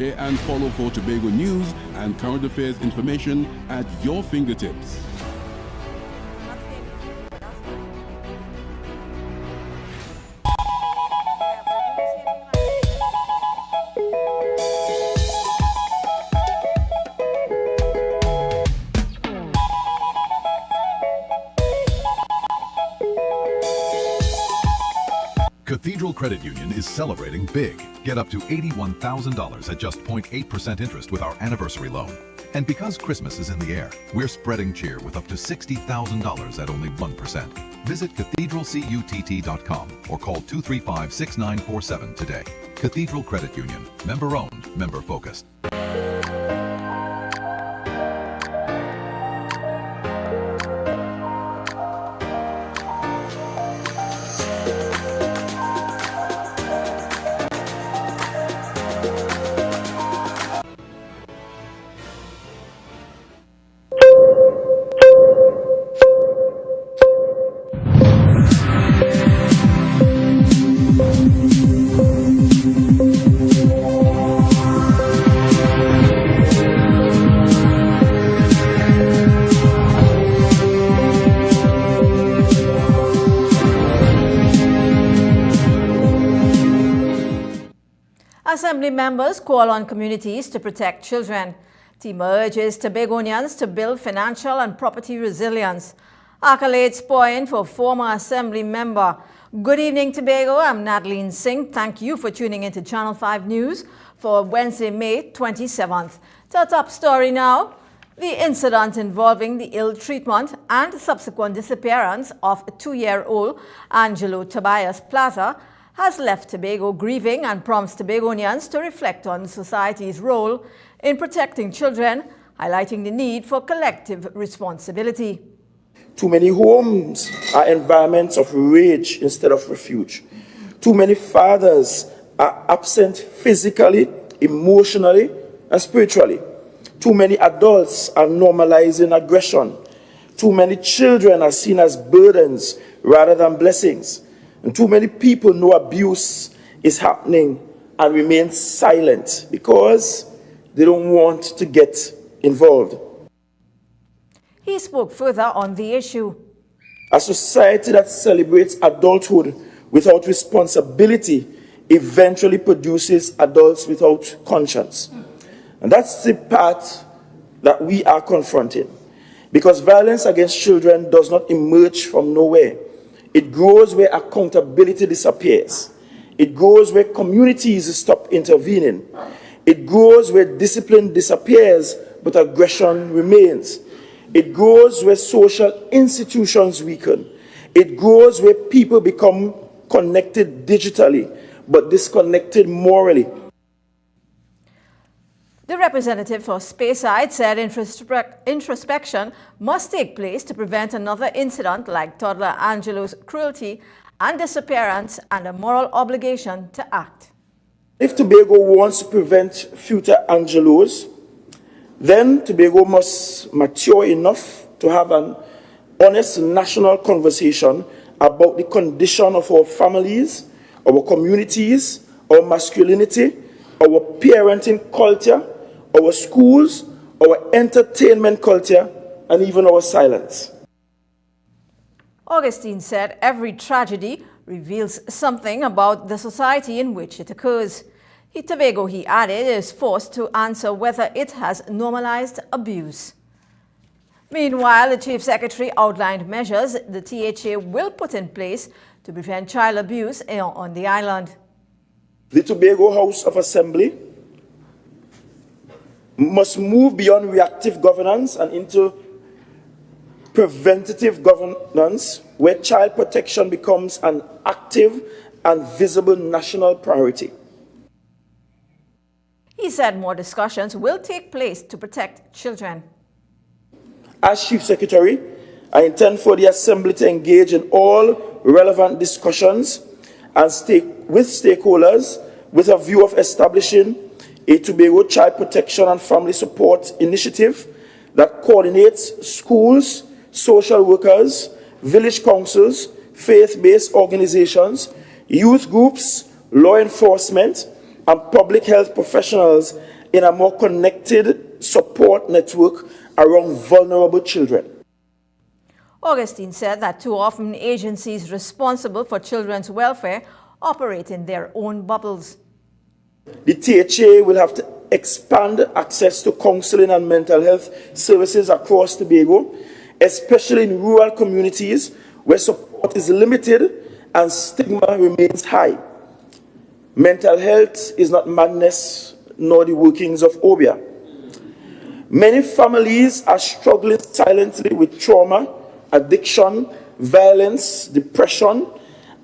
Share and follow for Tobago news and current affairs information at your fingertips. Cathedral Credit Union is celebrating big. Get up to $81,000 at just 0.8% interest with our anniversary loan. And because Christmas is in the air, we're spreading cheer with up to $60,000 at only 1%. Visit cathedralcutt.com or call 235-6947 today. Cathedral Credit Union. Member owned, member focused. Assembly members call on communities to protect children. Team urges Tobagonians to build financial and property resilience. Accolades pouring for former Assembly member. Good evening, Tobago. I'm Natalie Singh. Thank you for tuning into Channel 5 News for Wednesday, May 27th. To our top story now. The incident involving the ill treatment and subsequent disappearance of 2-year-old Angelo Tobias Plaza has left Tobago grieving and prompts Tobagonians to reflect on society's role in protecting children, highlighting the need for collective responsibility. Too many homes are environments of rage instead of refuge. Too many fathers are absent physically, emotionally, and spiritually. Too many adults are normalizing aggression. Too many children are seen as burdens rather than blessings. And too many people know abuse is happening and remain silent because they don't want to get involved. He spoke further on the issue. A society that celebrates adulthood without responsibility eventually produces adults without conscience. And that's the part that we are confronting. Because violence against children does not emerge from nowhere. It grows where accountability disappears. It grows where communities stop intervening. It grows where discipline disappears, but aggression remains. It grows where social institutions weaken. It grows where people become connected digitally, but disconnected morally. The representative for Speyside said introspection must take place to prevent another incident like toddler Angelo's cruelty and disappearance, and a moral obligation to act. If Tobago wants to prevent future Angelos, then Tobago must mature enough to have an honest national conversation about the condition of our families, our communities, our masculinity, our parenting culture, our schools, our entertainment culture, and even our silence. Augustine said every tragedy reveals something about the society in which it occurs. Tobago, he added, is forced to answer whether it has normalized abuse. Meanwhile, the Chief Secretary outlined measures the THA will put in place to prevent child abuse on the island. The Tobago House of Assembly must move beyond reactive governance and into preventative governance, where child protection becomes an active and visible national priority. He said more discussions will take place to protect children. As Chief Secretary, I intend for the Assembly to engage in all relevant discussions and with stakeholders with a view of establishing a Tobago Child Protection and Family Support Initiative that coordinates schools, social workers, village councils, faith-based organizations, youth groups, law enforcement, and public health professionals in a more connected support network around vulnerable children. Augustine said that too often agencies responsible for children's welfare operate in their own bubbles. The THA will have to expand access to counseling and mental health services across Tobago, especially in rural communities where support is limited and stigma remains high. Mental health is not madness nor the workings of Obia. Many families are struggling silently with trauma, addiction, violence, depression,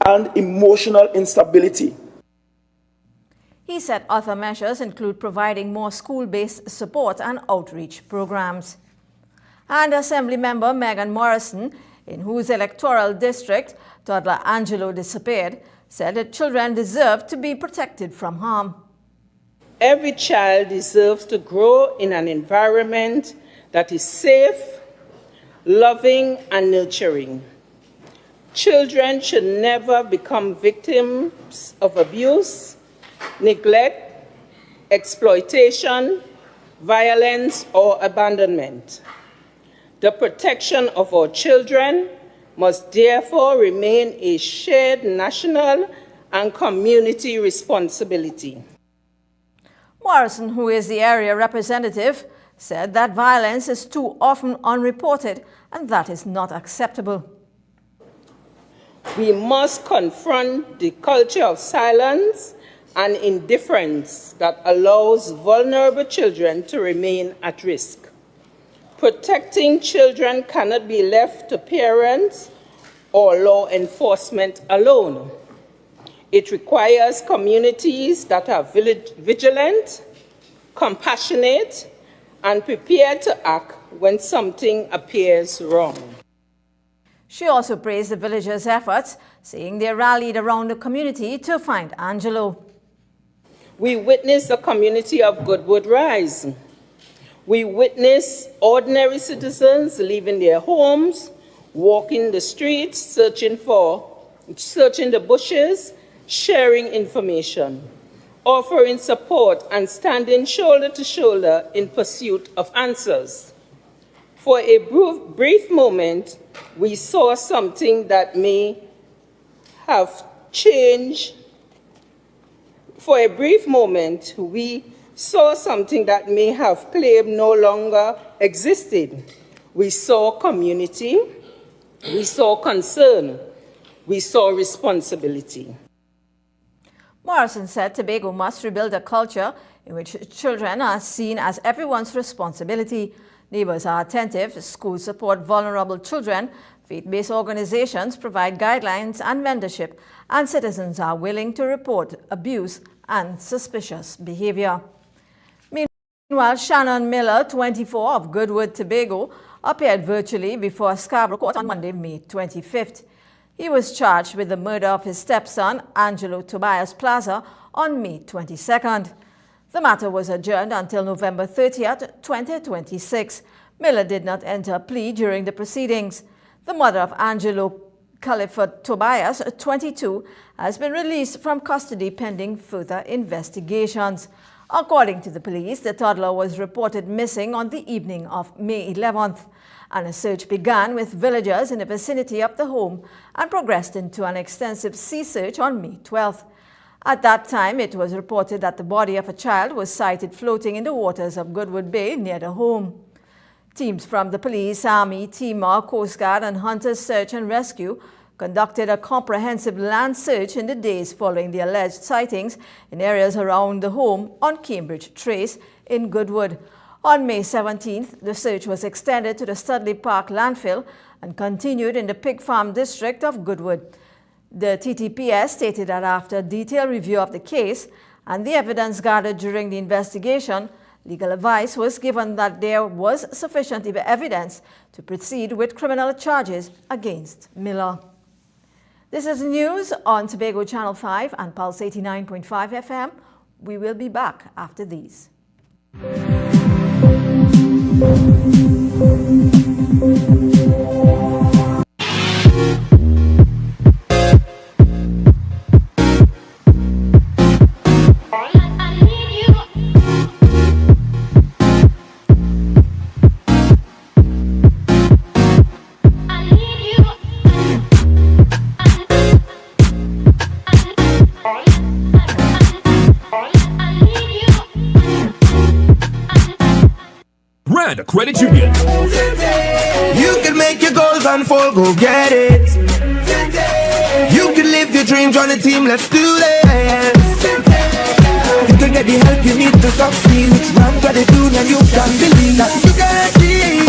and emotional instability. He said other measures include providing more school-based support and outreach programs. And Assemblymember Megan Morrison, in whose electoral district toddler Angelo disappeared, said that children deserve to be protected from harm. Every child deserves to grow in an environment that is safe, loving, and nurturing. Children should never become victims of abuse, neglect, exploitation, violence, or abandonment. The protection of our children must therefore remain a shared national and community responsibility. Morrison, who is the area representative, said that violence is too often unreported and that is not acceptable. We must confront the culture of silence and indifference that allows vulnerable children to remain at risk. Protecting children cannot be left to parents or law enforcement alone. It requires communities that are vigilant, compassionate, and prepared to act when something appears wrong. She also praised the villagers' efforts, saying they rallied around the community to find Angelo. We witnessed the community of Goodwood rise. We witnessed ordinary citizens leaving their homes, walking the streets, searching the bushes, sharing information, offering support, and standing shoulder to shoulder in pursuit of answers. For a brief moment, we saw something that may have changed. For a brief moment, we saw something that may have claimed no longer existed. We saw community, we saw concern, we saw responsibility. Morrison said Tobago must rebuild a culture in which children are seen as everyone's responsibility. Neighbors are attentive, schools support vulnerable children, faith-based organizations provide guidelines and mentorship, and citizens are willing to report abuse and suspicious behavior. Meanwhile, Shannon Miller, 24, of Goodwood, Tobago, appeared virtually before Scarborough Court on Monday, May 25th. He was charged with the murder of his stepson, Angelo Tobias Plaza, on May 22nd. The matter was adjourned until November 30th, 2026. Miller did not enter a plea during the proceedings. The mother of Angelo Califort Tobias, 22, has been released from custody pending further investigations. According to the police, the toddler was reported missing on the evening of May 11th, and a search began with villagers in the vicinity of the home and progressed into an extensive sea search on May 12th. At that time, it was reported that the body of a child was sighted floating in the waters of Goodwood Bay near the home. Teams from the police, Army, Timor, Coast Guard, and Hunters Search and Rescue conducted a comprehensive land search in the days following the alleged sightings in areas around the home on Cambridge Trace in Goodwood. On May 17th, the search was extended to the Studley Park landfill and continued in the Pig Farm district of Goodwood. The TTPS stated that after a detailed review of the case and the evidence gathered during the investigation, legal advice was given that there was sufficient evidence to proceed with criminal charges against Miller. This is news on Tobago Channel 5 and Pulse 89.5 FM. We will be back after these. Rand Credit Union. You can make your goals unfold, go get it. You can live your dreams, join the team, let's do this. You can get the help you need to succeed. Rand Credit Union, you can believe that you can achieve.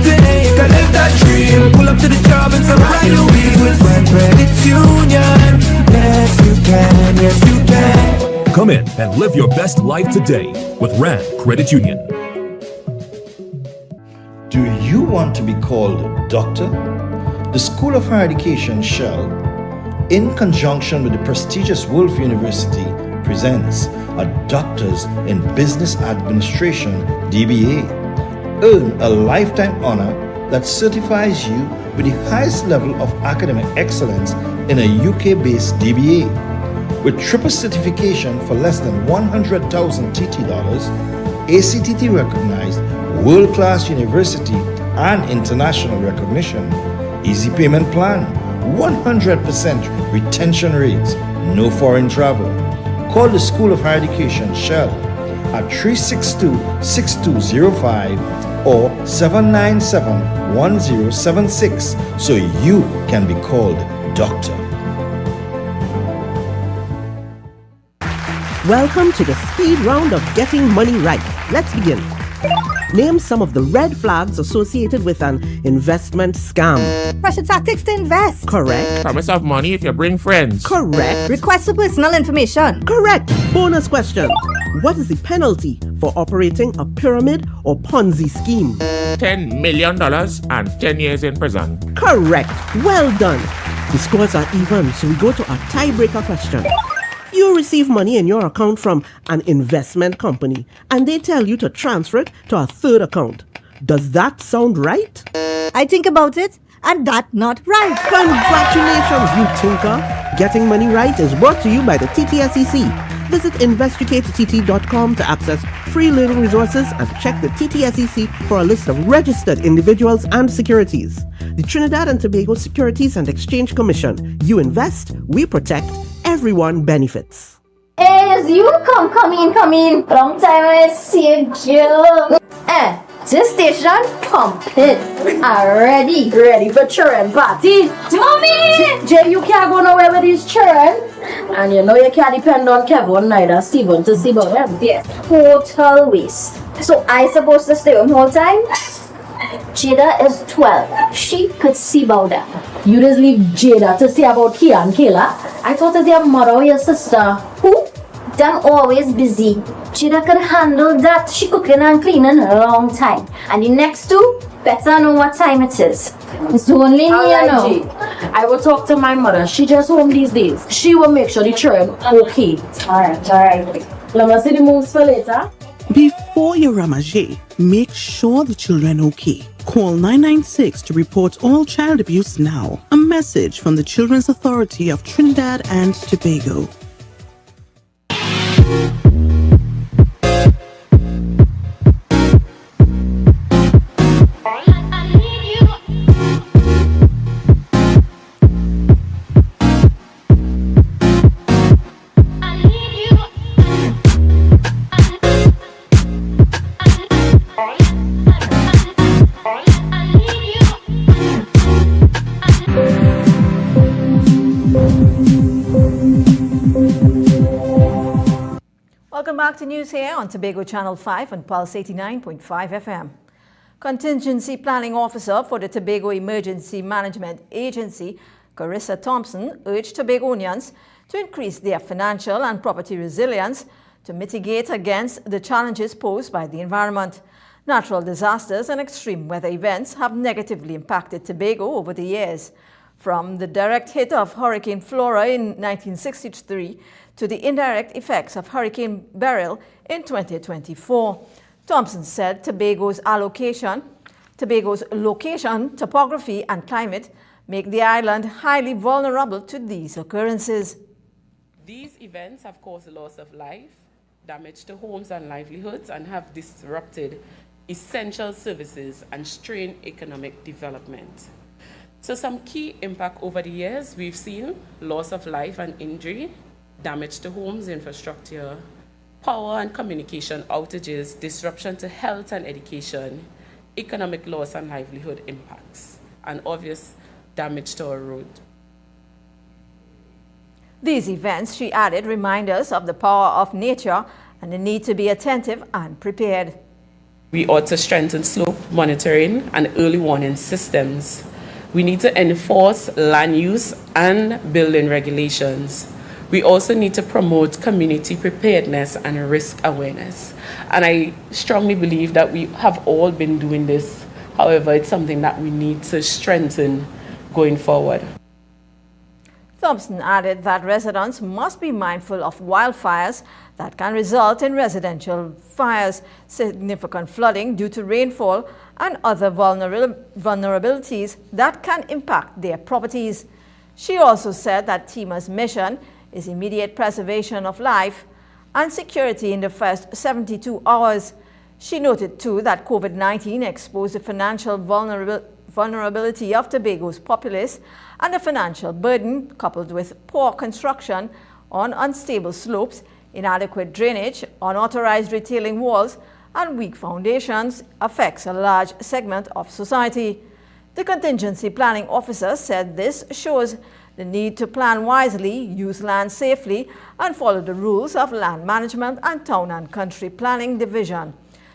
Today you can live that dream. Pull up to the job and surround your week with Rand Credit Union. Yes you can, yes you can. Come in and live your best life today with Rand Credit Union. Do you want to be called doctor? The School of Higher Education Shell, in conjunction with the prestigious Wolf University, presents a Doctors in Business Administration DBA. Earn a lifetime honor that certifies you with the highest level of academic excellence in a UK-based DBA. With triple certification for less than 100,000 TT dollars, ACTT recognized world-class university and international recognition, easy payment plan, 100% retention rates, no foreign travel. Call the School of Higher Education Shell at 362-6205 or 797-1076 so you can be called doctor. Welcome to the speed round of getting money right. Let's begin. Name some of the red flags associated with an investment scam. Pressure tactics to invest. Correct. Promise of money if you bring friends. Correct. Request for personal information. Correct. Bonus question. What is the penalty for operating a pyramid or Ponzi scheme? $10 million and 10 years in prison. Correct. Well done. The scores are even, so we go to our tiebreaker question. You receive money in your account from an investment company and they tell you to transfer it to a third account. Does that sound right? I think about it and that's not right. Congratulations, you tinker. Getting Money Right is brought to you by the TTSEC. Visit investigateTT.com to access free learning resources and check the TTSEC for a list of registered individuals and securities. The Trinidad and Tobago Securities and Exchange Commission. You invest, we protect, everyone benefits. Hey, you come in. Long time I see you. This station pumping. Ready for children party. Mommy! Jay, you can't go nowhere with these children. And you know you can't depend on Kevin neither Stephen to see about them. Yeah. Total waste. So I supposed to stay home whole time? Jada is 12. She could see about that. You just leave Jada to see about Kia and Kayla? I thought it was your mother or your sister. Who? Them always busy. Jada could handle that. She cooking and cleaning a long time. And the next two, better know what time it is. It's only me, you know. I will talk to my mother. She just home these days. She will make sure the children okay. Alright. Let me see the moves for later. Before you ramage, make sure the children okay. Call 996 to report all child abuse now. A message from the Children's Authority of Trinidad and Tobago. Welcome back to news here on Tobago Channel 5 and Pulse 89.5 FM. Contingency Planning Officer for the Tobago Emergency Management Agency, Carissa Thompson, urged Tobagonians to increase their financial and property resilience to mitigate against the challenges posed by the environment. Natural disasters and extreme weather events have negatively impacted Tobago over the years, from the direct hit of Hurricane Flora in 1963 to the indirect effects of Hurricane Beryl in 2024. Thompson said Tobago's location, topography, and climate make the island highly vulnerable to these occurrences. These events have caused loss of life, damage to homes and livelihoods, and have disrupted essential services and strained economic development. So some key impact over the years, we've seen loss of life and injury, damage to homes, infrastructure, power and communication outages, disruption to health and education, economic loss and livelihood impacts, and obvious damage to our road. These events, she added, remind us of the power of nature and the need to be attentive and prepared. We ought to strengthen slope monitoring and early warning systems. We need to enforce land use and building regulations. We also need to promote community preparedness and risk awareness. And I strongly believe that we have all been doing this. However, it's something that we need to strengthen going forward. Thompson added that residents must be mindful of wildfires that can result in residential fires, significant flooding due to rainfall, and other vulnerabilities that can impact their properties. She also said that TEMA's mission is immediate preservation of life and security in the first 72 hours. She noted too that COVID-19 exposed the financial vulnerability of Tobago's populace and the financial burden coupled with poor construction on unstable slopes, inadequate drainage, unauthorized retailing walls, and weak foundations affects a large segment of society. The contingency planning officer said this shows the need to plan wisely, use land safely, and follow the rules of land management and town and country planning division.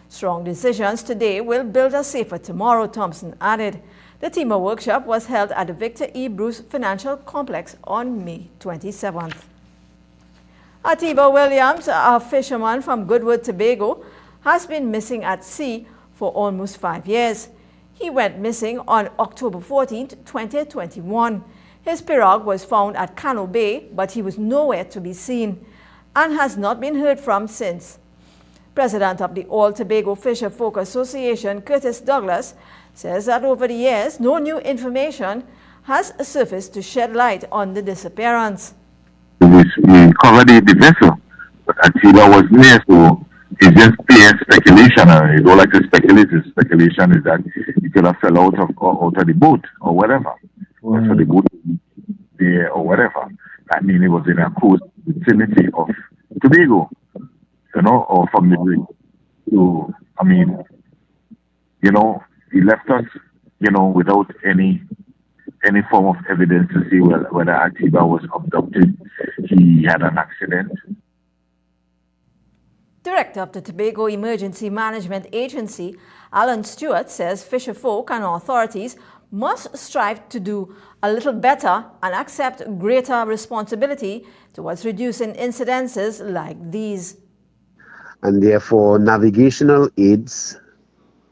Strong decisions today will build a safer tomorrow, Thompson added. The TEMA workshop was held at the Victor E. Bruce Financial Complex on May 27th. Atiba Williams, a fisherman from Goodwood, Tobago, has been missing at sea for almost 5 years. He went missing on October 14, 2021. His pirogue was found at Cano Bay, but he was nowhere to be seen and has not been heard from since. President of the All Tobago Fisher Folk Association, Curtis Douglas, says that over the years, no new information has surfaced to shed light on the disappearance. We covered the vessel, but Atiba was near, so it's just pure speculation. You don't like to speculate. The speculation is that he could have fell out of the boat or whatever. So the boat there or whatever. I mean, it was in a coast vicinity of Tobago, or from the so I mean, he left us, without any form of evidence to see whether Atiba was abducted. He had an accident. Director of the Tobago Emergency Management Agency, Alan Stewart, says fisher folk and authorities must strive to do a little better and accept greater responsibility towards reducing incidences like these. And therefore, navigational aids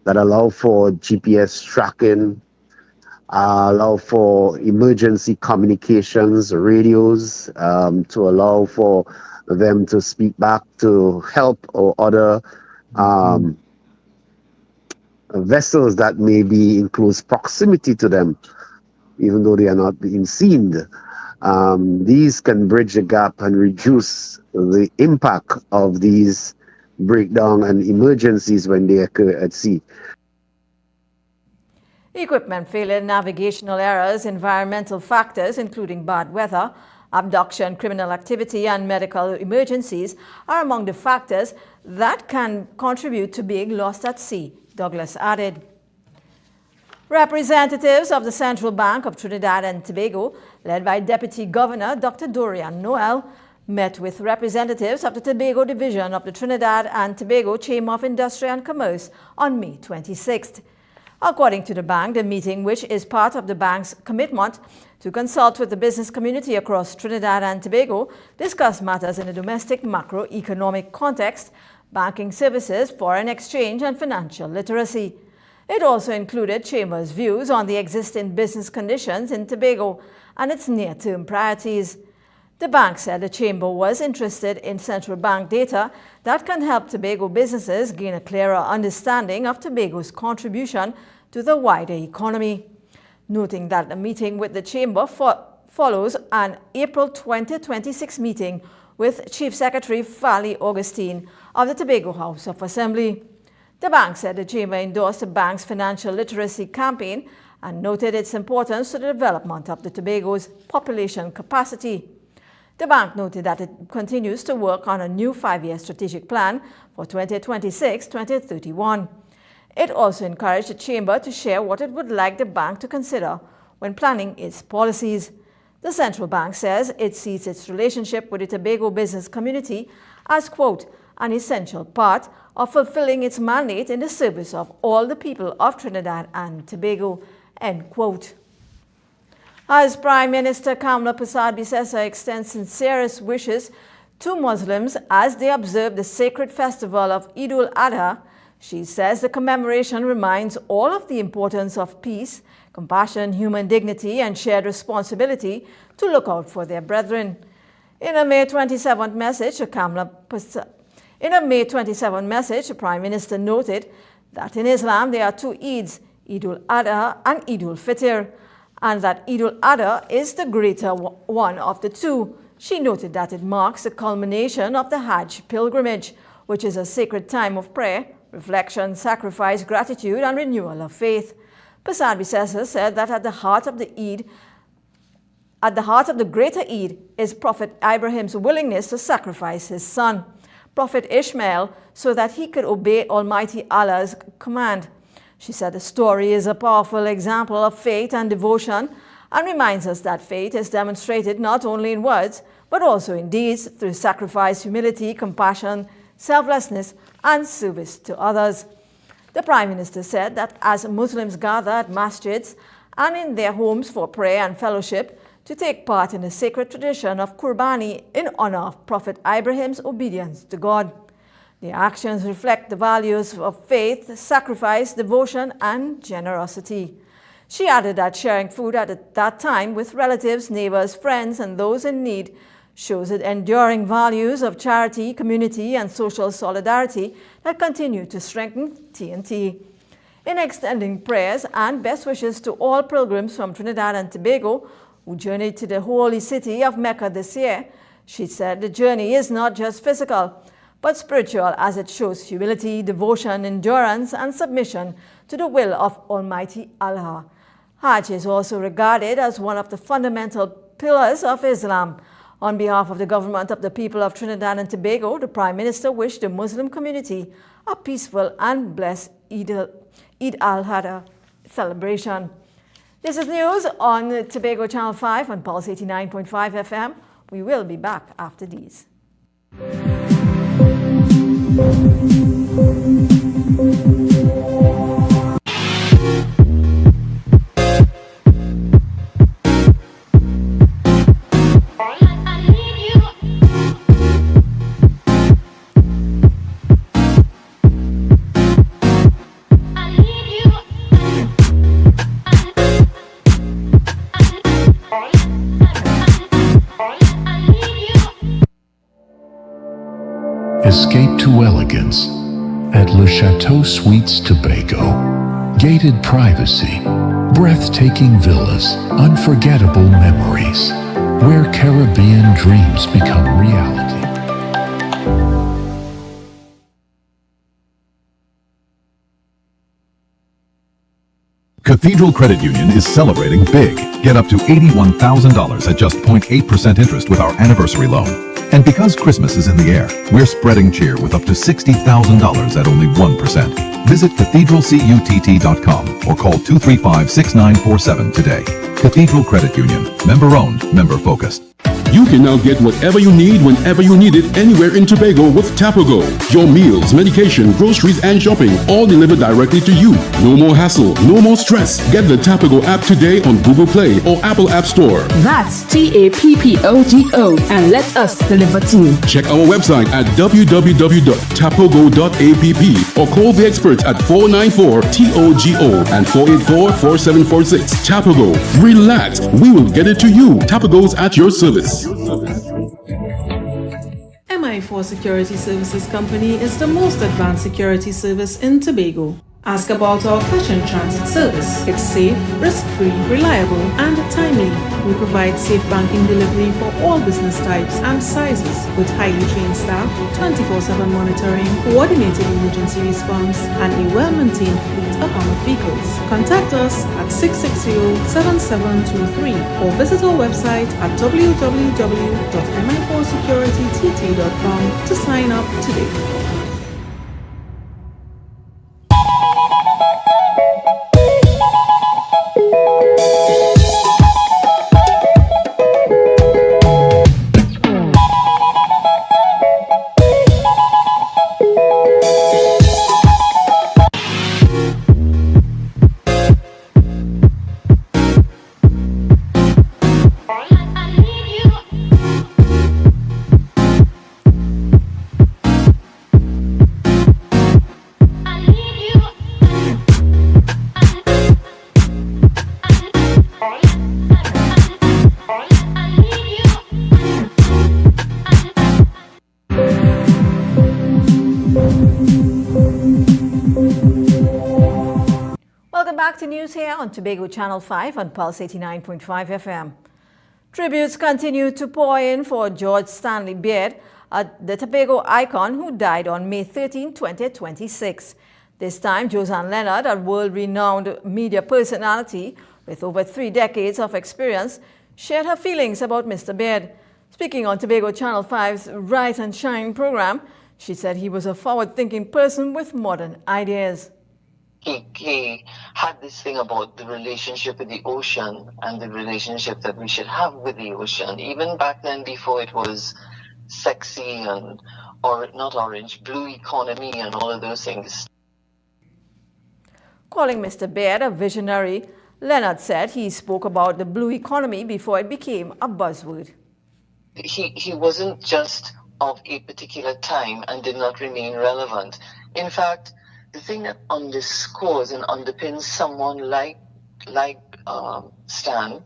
that allow for GPS tracking, allow for emergency communications, radios, to allow for them to speak back to help or other vessels that may be in close proximity to them, even though they are not being seen. These can bridge the gap and reduce the impact of these breakdown and emergencies when they occur at sea. Equipment failure, navigational errors, environmental factors including bad weather, abduction, criminal activity, and medical emergencies are among the factors that can contribute to being lost at sea, Douglas added. Representatives of the Central Bank of Trinidad and Tobago, led by Deputy Governor Dr. Dorian Noel, met with representatives of the Tobago Division of the Trinidad and Tobago Chamber of Industry and Commerce on May 26th. According to the bank, the meeting, which is part of the bank's commitment to consult with the business community across Trinidad and Tobago, discussed matters in the domestic macroeconomic context, banking services, foreign exchange, and financial literacy. It also included Chamber's views on the existing business conditions in Tobago and its near-term priorities. The bank said the Chamber was interested in central bank data that can help Tobago businesses gain a clearer understanding of Tobago's contribution to the wider economy, noting that the meeting with the Chamber follows an April 2026 meeting with Chief Secretary Fali Augustine of the Tobago House of Assembly. The bank said the Chamber endorsed the bank's financial literacy campaign and noted its importance to the development of the Tobago's population capacity. The bank noted that it continues to work on a new 5-year strategic plan for 2026-2031. It also encouraged the Chamber to share what it would like the bank to consider when planning its policies. The central bank says it sees its relationship with the Tobago business community as, quote, an essential part of fulfilling its mandate in the service of all the people of Trinidad and Tobago, end quote. As Prime Minister Kamla Persad-Bissessar extends sincerest wishes to Muslims as they observe the sacred festival of Eid al-Adha, she says the commemoration reminds all of the importance of peace, compassion, human dignity, and shared responsibility to look out for their brethren. In a May 27th message, the Prime Minister noted that in Islam there are two Eids, Eid al-Adha and Eid al-Fitr, and that Eid al-Adha is the greater one of the two. She noted that it marks the culmination of the Hajj pilgrimage, which is a sacred time of prayer, reflection, sacrifice, gratitude, and renewal of faith. Persad-Bissessar said that at the heart of the greater Eid is Prophet Abraham's willingness to sacrifice his son, Prophet Ishmael, so that he could obey Almighty Allah's command. She said the story is a powerful example of faith and devotion and reminds us that faith is demonstrated not only in words, but also in deeds through sacrifice, humility, compassion, selflessness, and service to others. The Prime Minister said that as Muslims gather at masjids and in their homes for prayer and fellowship to take part in the sacred tradition of Qurbani in honor of Prophet Abraham's obedience to God, their actions reflect the values of faith, sacrifice, devotion, and generosity. She added that sharing food at that time with relatives, neighbors, friends, and those in need shows the enduring values of charity, community, and social solidarity that continue to strengthen TNT. In extending prayers and best wishes to all pilgrims from Trinidad and Tobago who journeyed to the holy city of Mecca this year, she said the journey is not just physical, but spiritual, as it shows humility, devotion, endurance, and submission to the will of Almighty Allah. Hajj is also regarded as one of the fundamental pillars of Islam. On behalf of the government of the people of Trinidad and Tobago, the Prime Minister wished the Muslim community a peaceful and blessed Eid al-Adha celebration. This is news on Tobago Channel 5 on Pulse 89.5 FM. We will be back after these. Escape to elegance at Le Chateau Suites Tobago. Gated privacy, breathtaking villas, unforgettable memories, where Caribbean dreams become reality. Cathedral Credit Union is celebrating big. Get up to $81,000 at just 0.8% interest with our anniversary loan. And because Christmas is in the air, we're spreading cheer with up to $60,000 at only 1%. Visit cathedralcutt.com or call 235-6947 today. Cathedral Credit Union. Member-owned, member-focused. You can now get whatever you need whenever you need it anywhere in Tobago with Tobago. Your meals, medication, groceries, and shopping all delivered directly to you. No more hassle, no more stress. Get the Tobago app today on Google Play or Apple App Store. That's TAPPOGO and let us deliver to you. Check our website at www.tapogo.app or call the experts at 494-TOGO and 484-4746. Tobago. Relax. We will get it to you. Tobago's at your service. MI4 Security Services Company is the most advanced security service in Tobago. Ask about our cash and transit service. It's safe, risk-free, reliable, and timely. We provide safe banking delivery for all business types and sizes with highly trained staff, 24/7 monitoring, coordinated emergency response, and a well-maintained fleet of armored vehicles. Contact us at 660-7723 or visit our website at www.mi4securitytt.com to sign up today. Back to news here on Tobago Channel 5 on Pulse 89.5 FM. Tributes continue to pour in for George Stanley Beard, the Tobago icon who died on May 13, 2026. This time, Josanne Leonard, a world-renowned media personality with over 3 decades of experience, shared her feelings about Mr. Beard. Speaking on Tobago Channel 5's Rise and Shine program, she said he was a forward-thinking person with modern ideas. He had this thing about the relationship with the ocean and the relationship that we should have with the ocean. Even back then, before it was sexy and, or not orange, blue economy and all of those things. Calling Mr. Beard a visionary, Leonard said he spoke about the blue economy before it became a buzzword. He wasn't just of a particular time and did not remain relevant. In fact, the thing that underscores and underpins someone like Stan,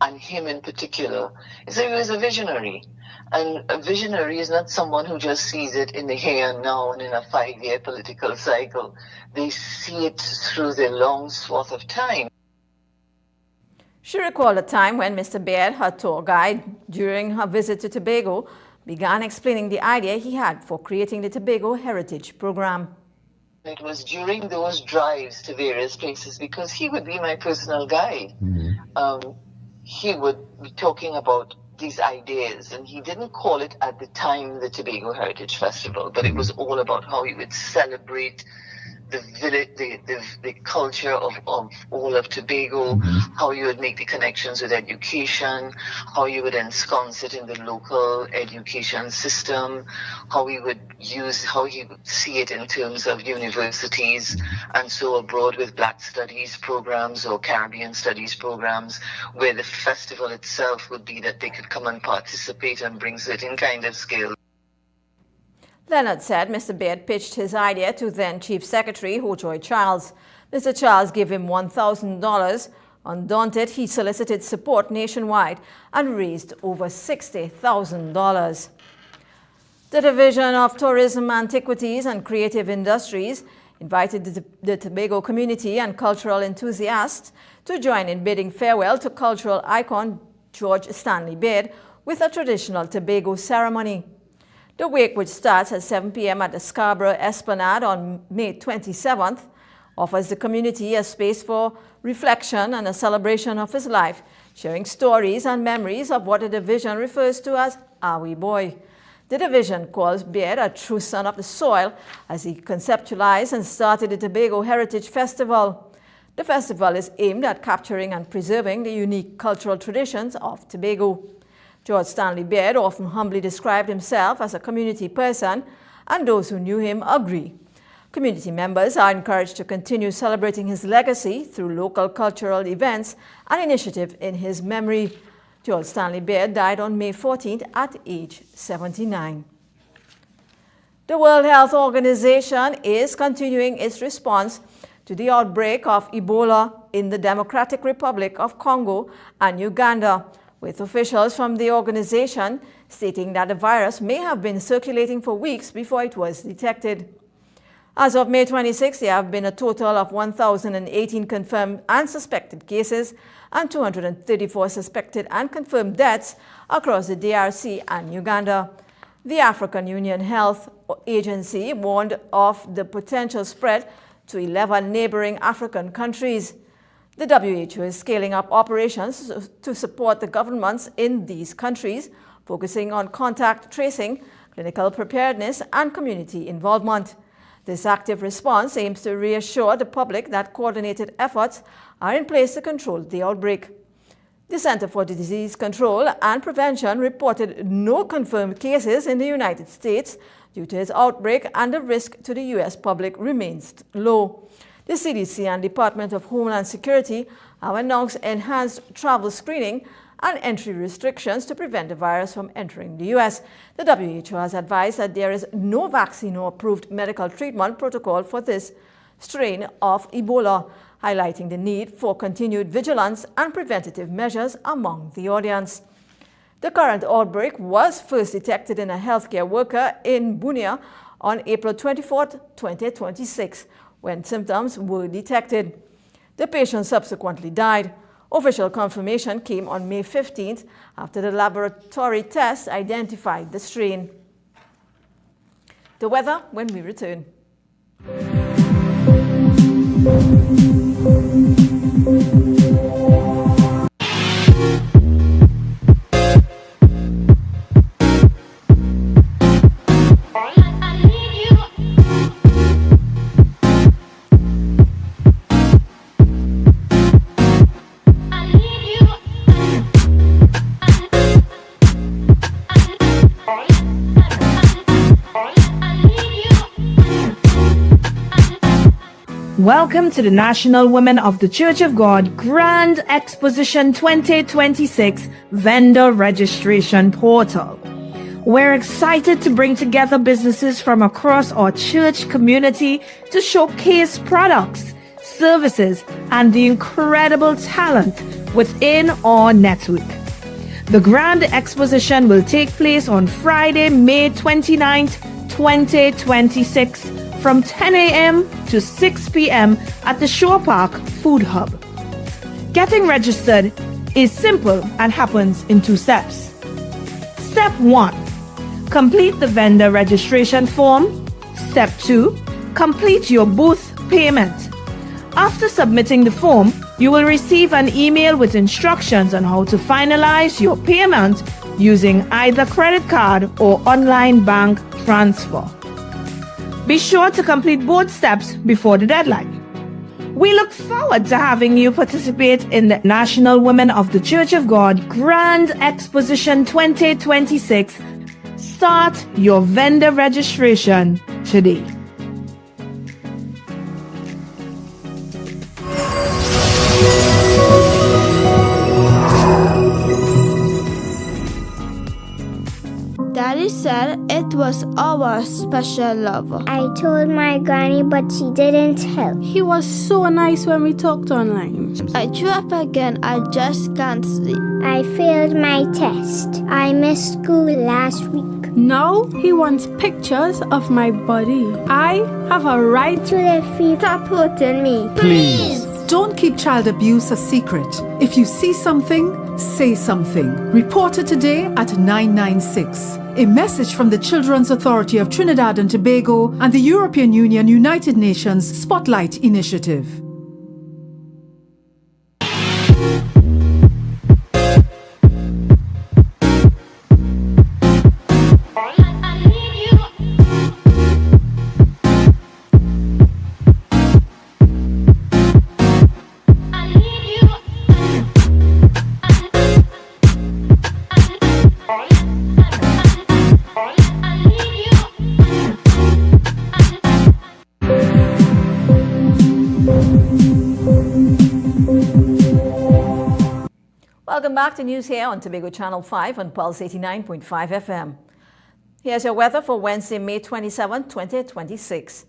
and him in particular, is that he was a visionary. And a visionary is not someone who just sees it in the here and now and in a 5-year political cycle. They see it through the long swath of time. She recalled a time when Mr. Beard, her tour guide during her visit to Tobago, began explaining the idea he had for creating the Tobago Heritage Program. It was during those drives to various places, because he would be my personal guide. He would be talking about these ideas, and he didn't call it at the time the Tobago Heritage Festival, but it was all about how he would celebrate the village, the culture of all of Tobago, how you would make the connections with education, how you would ensconce it in the local education system, how he would see it in terms of universities, and so abroad with Black Studies programs or Caribbean Studies programs, where the festival itself would be that they could come and participate and bring certain kind of skills. Leonard said Mr. Beard pitched his idea to then Chief Secretary Hojoy Charles. Mr. Charles gave him $1,000. Undaunted, he solicited support nationwide and raised over $60,000. The Division of Tourism, Antiquities and Creative Industries invited the Tobago community and cultural enthusiasts to join in bidding farewell to cultural icon George Stanley Beard with a traditional Tobago ceremony. The wake, which starts at 7 p.m. at the Scarborough Esplanade on May 27th, offers the community a space for reflection and a celebration of his life, sharing stories and memories of what the division refers to as our wee boy. The division calls Beard a true son of the soil as he conceptualized and started the Tobago Heritage Festival. The festival is aimed at capturing and preserving the unique cultural traditions of Tobago. George Stanley Beard often humbly described himself as a community person, and those who knew him agree. Community members are encouraged to continue celebrating his legacy through local cultural events and initiatives in his memory. George Stanley Beard died on May 14th at age 79. The World Health Organization is continuing its response to the outbreak of Ebola in the Democratic Republic of Congo and Uganda, with officials from the organization stating that the virus may have been circulating for weeks before it was detected. As of May 26, there have been a total of 1,018 confirmed and suspected cases and 234 suspected and confirmed deaths across the DRC and Uganda. The African Union Health Agency warned of the potential spread to 11 neighboring African countries. The WHO is scaling up operations to support the governments in these countries, focusing on contact tracing, clinical preparedness, and community involvement. This active response aims to reassure the public that coordinated efforts are in place to control the outbreak. The Center for Disease Control and Prevention reported no confirmed cases in the United States due to its outbreak, and the risk to the U.S. public remains low. The CDC and Department of Homeland Security have announced enhanced travel screening and entry restrictions to prevent the virus from entering the U.S. The WHO has advised that there is no vaccine or approved medical treatment protocol for this strain of Ebola, highlighting the need for continued vigilance and preventative measures among the audience. The current outbreak was first detected in a healthcare worker in Bunia on April 24, 2026, when symptoms were detected. The patient subsequently died. Official confirmation came on May 15th after the laboratory test identified the strain. The weather when we return. Welcome to the National Women of the Church of God Grand Exposition 2026 Vendor Registration Portal. We're excited to bring together businesses from across our church community to showcase products, services, and the incredible talent within our network. The Grand Exposition will take place on Friday, May 29th, 2026 from 10 a.m. to 6 p.m. at the Shore Park Food Hub. Getting registered is simple and happens in 2 steps. Step 1. Complete the vendor registration form. Step 2. Complete your booth payment. After submitting the form, you will receive an email with instructions on how to finalize your payment using either credit card or online bank transfer. Be sure to complete both steps before the deadline. We look forward to having you participate in the National Women of the Church of God Grand Exposition 2026. Start your vendor registration today. Daddy said it was our special lover. I told my granny, but she didn't help. He was so nice when we talked online. I threw up again. I just can't sleep. I failed my test. I missed school last week. Now he wants pictures of my body. I have a right to the free. Stop hurting me. Please. Don't keep child abuse a secret. If you see something, say something. Report it today at 996. A message from the Children's Authority of Trinidad and Tobago and the European Union United Nations Spotlight Initiative. Welcome back to news here on Tobago Channel 5 on Pulse 89.5 FM. Here's your weather for Wednesday, May 27, 2026.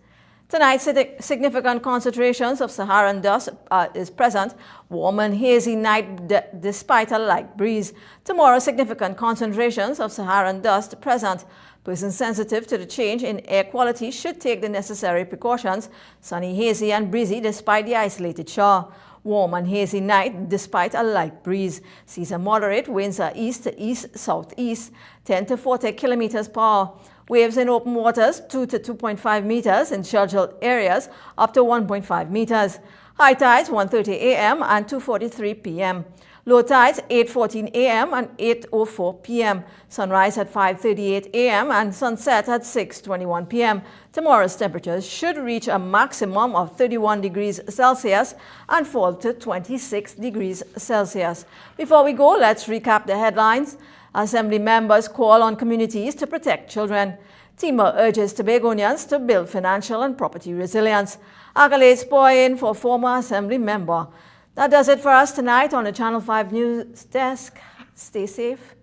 Tonight, significant concentrations of Saharan dust is present. Warm and hazy night despite a light breeze. Tomorrow, significant concentrations of Saharan dust present. Persons sensitive to the change in air quality should take the necessary precautions. Sunny, hazy and breezy despite the isolated shower. Warm and hazy night despite a light breeze. Seas are moderate, winds are east to east-southeast, 10 to 40 kilometers per hour. Waves in open waters 2 to 2.5 meters, in sheltered areas up to 1.5 meters. High tides 1:30 a.m. and 2:43 p.m. Low tides 8:14 a.m. and 8:04 p.m. Sunrise at 5:38 a.m. and sunset at 6:21 p.m. Tomorrow's temperatures should reach a maximum of 31 degrees Celsius and fall to 26 degrees Celsius. Before we go, let's recap the headlines. Assembly members call on communities to protect children. TIMA urges Tobagonians to build financial and property resilience. Accolades pour in for former Assembly member. That does it for us tonight on the Channel 5 News Desk. Stay safe.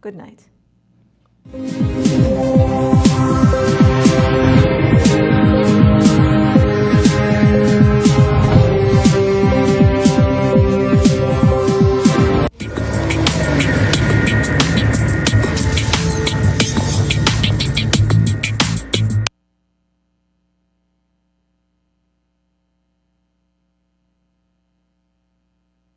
Good night.